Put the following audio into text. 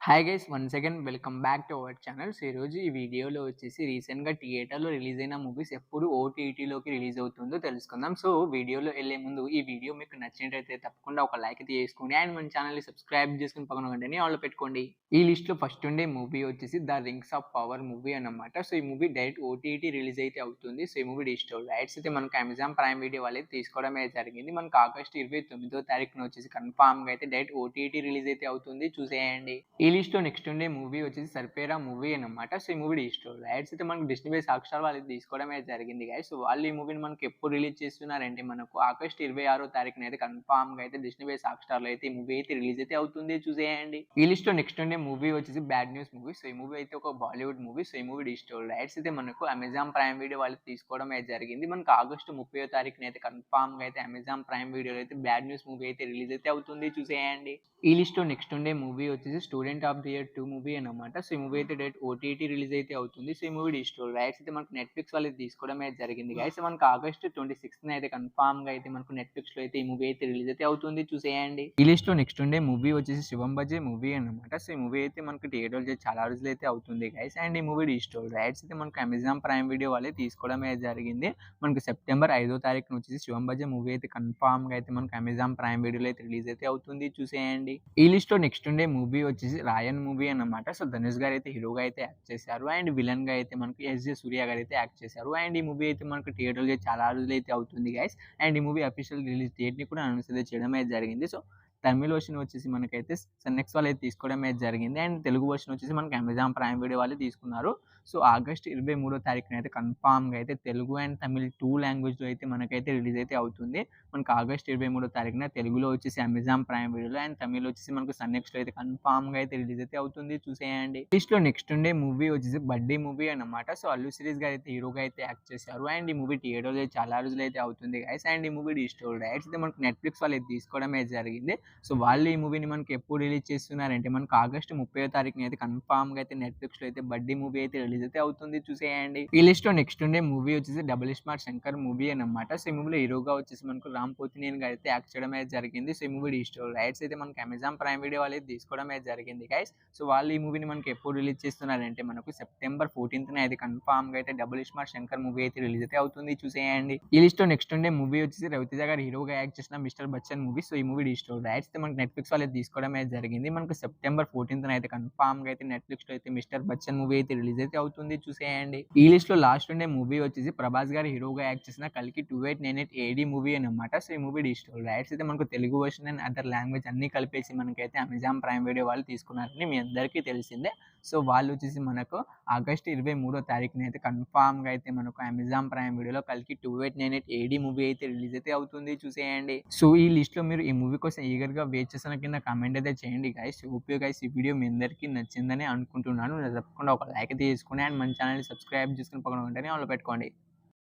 Hi guys once again welcome back to our channel. So ఈరోజు ఈ వీడియోలో వచ్చేసి రీసెంట్గా థియేటర్లో రిలీజ్ అయిన మూవీస్ ఎప్పుడు ఓటీటీలోకి రిలీజ్ అవుతుందో తెలుసుకుందాం. సో వీడియోలో వెళ్ళే ముందు ఈ వీడియో మీకు నచ్చినట్టయితే తప్పకుండా ఒక లైక్ అయితే చేసుకోండి అండ్ మన ఛానల్ని సబ్స్క్రైబ్ చేసుకుని పక్కన గంటని ఆన్లో పెట్టుకోండి. ఈ లిస్ట్లో ఫస్ట్ ఉండే మూవీ వచ్చేసి the rings of power movie అన్నమాట. సో ఈ మూవీ డైరెక్ట్ ఓటీటీ రిలీజ్ అయితే అవుతుంది. సో ఈ మూవీ డిజిటల్ రైట్స్ అయితే మనకు అమెజాన్ ప్రైమ్ వీడియో వాళ్ళైతే తీసుకోవడమే జరిగింది. మనకు ఆగస్టు 29వ తారీఖున వచ్చేసి కన్ఫామ్గా అయితే డైరెక్ట్ ఓటీటీ రిలీజ్ అయితే అవుతుంది, చూసేయండి. ఈ లిస్ట్లో నెక్స్ట్ ఉండే మూవీ వచ్చేసి సర్పేరా మూవీ అనమాట. సో ఈ మూవీ డిజిటల్ రైట్స్ అయితే మనకు డిస్నీ ప్లస్ హాట్‌స్టార్ వాళ్ళు తీసుకోవడమే జరిగింది గైస్. సో వాళ్ళు ఈ మూవీని మనకు ఎప్పుడు రిలీజ్ చేస్తున్నారంటే మనకు ఆగస్టు 26వ తారీఖున అయితే కన్ఫామ్గా అయితే డిస్నీ ప్లస్ హాట్‌స్టార్లో అయితే ఈ మూవీ అయితే రిలీజ్ అయితే అవుతుంది, చూసేయండి. ఈ లిస్ట్లో నెక్స్ట్ ఉండే మూవీ వచ్చేసి బ్యాడ్ న్యూస్ మూవీ. సో ఈ మూవీ అయితే ఒక బాలీవుడ్ మూవీ. సో ఈ మూవీ డిజిటల్ రైట్స్ అయితే మనకు అమెజాన్ ప్రైమ్ వీడియో వాళ్ళు తీసుకోవడమే జరిగింది. మనకు ఆగస్టు 30వ తారీఖున అయితే కన్ఫామ్గా అయితే అమెజాన్ ప్రైమ్ వీడియోలో అయితే బ్యాడ్ న్యూస్ మూవీ అయితే రిలీజ్ అయితే అవుతుంది, చూసేయండి. ఈ లిస్ట్లో నెక్స్ట్ ఉండే మూవీ వచ్చేసి student of the year 2 movie అన్నమాట. సో ఈ మూవీ అయితే డైరెక్ట్ ఓటీటీ రిలీజ్ అయితే అవుతుంది. సో ఈ మూవీ డిజిటల్ రైట్స్ అయితే మనకు నెట్‌ఫ్లిక్స్ వాళ్ళు తీసుకోవడమే జరిగింది గైస్. మనకు ఆగస్టు 26న అయితే కన్ఫామ్‌గా అయితే మనకు నెట్‌ఫ్లిక్స్‌లో అయితే ఈ మూవీ అయితే రిలీజ్ అయితే అవుతుంది, చూసేయండి. ఈ లిస్ట్‌లో నెక్స్ట్ ఉండే మూవీ వచ్చేసి శివం బజే మూవీ అన్నమాట. సో ఈ మూవీ అయితే మనకు థియేటర్‌లో చాలా రోజులు అయితే అవుతుంది గైస్. అండ్ ఈ మూవీ డిజిటల్ రైట్స్ అయితే మనకు అమెజాన్ ప్రైమ్ వీడియో వాళ్ళే తీసుకోవడమే జరిగింది. మనకు సెప్టెంబర్ 5వ తారీఖున వచ్చేసి శివం బజే మూవీ అయితే కన్ఫామ్‌గా అయితే మనకు అమెజాన్ ప్రైమ్ వీడియోలో అయితే రిలీజ్ అయితే అవుతుంది, చూసేయండి. ఈ లిస్ట్‌లో నెక్స్ట్ ఉండే మూవీ వచ్చేసి రాయన్ మూవీ అన్నమాట. సో ధనుష్ గారు అయితే హీరోగా అయితే యాక్ట్ చేశారు అండ్ విలన్ గా అయితే మనకి ఎస్‌జే సూర్య గారు అయితే యాక్ట్ చేశారు. అండ్ ఈ మూవీ అయితే మనకు థియేటర్‌లో చాలా రోజులు అయితే అవుతుంది గైస్. అండ్ ఈ మూవీ అఫీషియల్ రిలీజ్ డేట్ ని కూడా అనౌన్స్ అయితే చేయడం అయితే జరిగింది. సో తమిళ్ వర్షన్ వచ్చేసి మనకైతే సన్నెక్స్ వాళ్ళు అయితే తీసుకోవడం అయితే జరిగింది అండ్ తెలుగు వర్షన్ వచ్చేసి మనకి అమెజాన్ ప్రైమ్ వీడియో వాళ్ళు తీసుకున్నారు. సో ఆగస్ట్ 23వ తారీఖున అయితే కన్ఫామ్‌గా అయితే తెలుగు అండ్ తమిళ్ 2 లాంగ్వేజ్‌లో అయితే మనకైతే రిలీజ్ అయితే అవుతుంది. మనకు ఆగస్ట్ 23వ తారీఖున తెలుగులో వచ్చేసి అమెజాన్ ప్రైమ్ వీడియోలో అండ్ తమిళ్లో వచ్చేసి మనకు సన్నెక్స్‌లో అయితే కన్ఫామ్‌గా అయితే రిలీజ్ అయితే అవుతుంది, చూసేయండి. లిస్ట్‌లో నెక్స్ట్ ఉండే మూవీ వచ్చేసి బడ్డీ మూవీ అన్నమాట. సో అల్లు శిరీష్ గారు అయితే హీరోగా అయితే యాక్ట్ చేశారు అండ్ ఈ మూవీ థియేటర్‌లో చాలా రోజులు అయితే అవుతుంది గైస్. అండ్ ఈ మూవీ డిజిటల్ రైట్స్ అయితే మనకు నెట్‌ఫ్లిక్స్ వాళ్ళు అయితే తీసుకోవడమే జరిగింది. సో వాళ్ళు ఈ మూవీని మనకి ఎప్పుడు రిలీజ్ చేస్తున్నారంటే మనకు ఆగస్టు 30వ తారీఖున అయితే కన్ఫామ్‌గా అయితే నెట్‌ఫ్లిక్స్‌లో అయితే బడ్డీ మూవీ అయితే రిలీజ్ అయితే అవుతుంది, చూసేయండి. ఈ లిస్ట్‌లో నెక్స్ట్ ఉండే మూవీ వచ్చేసి డబుల్ స్మార్ట్ శంకర్ మూవీ అన్నమాట. సో ఈ మూవీలో హీరోగా వచ్చేసి మనకు రామ్ పోతినేని గారు అయితే యాక్ట్ చేయడం అయితే జరిగింది. సో ఈ మూవీ డిజిటల్ రైట్స్ అయితే మనకి అమెజాన్ ప్రైమ్ వీడియో వాళ్ళు అయితే తీసుకోవడం అయితే జరిగింది గైస్. సో వాళ్ళు ఈ మూవీని మనకి ఎప్పుడు రిలీజ్ చేస్తున్నారంటే మనకు సెప్టెంబర్ 14న అయితే కన్ఫామ్‌గా అయితే డబుల్ స్మార్ట్ శంకర్ మూవీ అయితే రిలీజ్ అయితే అవుతుంది, చూసేయండి. ఈ లిస్ట్‌లో నెక్స్ట్ ఉండే మూవీ వచ్చేసి రవితేజ గారు హీరోగా యాక్ట్ చేసిన మిస్టర్ బచ్చన్ మూవీ. సో ఈ మూవీ డిజిటల్ రైట్స్ అయితే మనకి నెట్‌ఫ్లిక్స్ వాళ్ళు తీసుకోవడం అయితే జరిగింది. మనకు సెప్టెంబర్ 14న అయితే కన్ఫామ్‌గా అయితే నెట్‌ఫ్లిక్స్‌లో అయితే మిస్టర్ బచ్చన్ మూవీ అయితే రిలీజ్ అయితే అవుతుంది, చూసేయండి. ఈ లిస్ట్‌లో లాస్ట్ ఉండే మూవీ వచ్చేసి ప్రభాస్ గారు హీరోగా యాక్ట్ చేసిన కల్కి 2898 ఏడీ మూవీ అన్నమాట. సో ఈ మూవీ డిజిటల్ రైట్స్ అయితే మనకు Telugu version and other language అన్ని కలిపేసి మనకైతే అమెజాన్ ప్రైమ్ వీడియో వాళ్ళు తీసుకున్నారని మీ అందరికీ తెలిసిందే. సో వాళ్ళు వచ్చేసి మనకు ఆగస్టు 23వ తారీఖున అయితే కన్ఫామ్‌గా అయితే మనకు అమెజాన్ ప్రైమ్ వీడియోలో కల్కి 2898 ఏడీ మూవీ అయితే రిలీజ్ అయితే అవుతుంది, చూసేయండి. సో ఈ లిస్ట్‌లో మీరు ఈ మూవీ కోసం ఈగర్‌గా వెయిట్ చేస్తున్న కింద కామెంట్ అయితే చేయండి గైస్. హోప్ యూ గైస్ ఈ వీడియో మీ అందరికీ నచ్చిందని అనుకుంటున్నాను. తప్పకుండా ఒక లైక్ అయితే చేసుకోండి అండ్ మన ఛానల్‌ని సబ్స్క్రైబ్ చేసుకొని పక్కన ఉంటేనే ఆన్‌లో పెట్టుకోండి.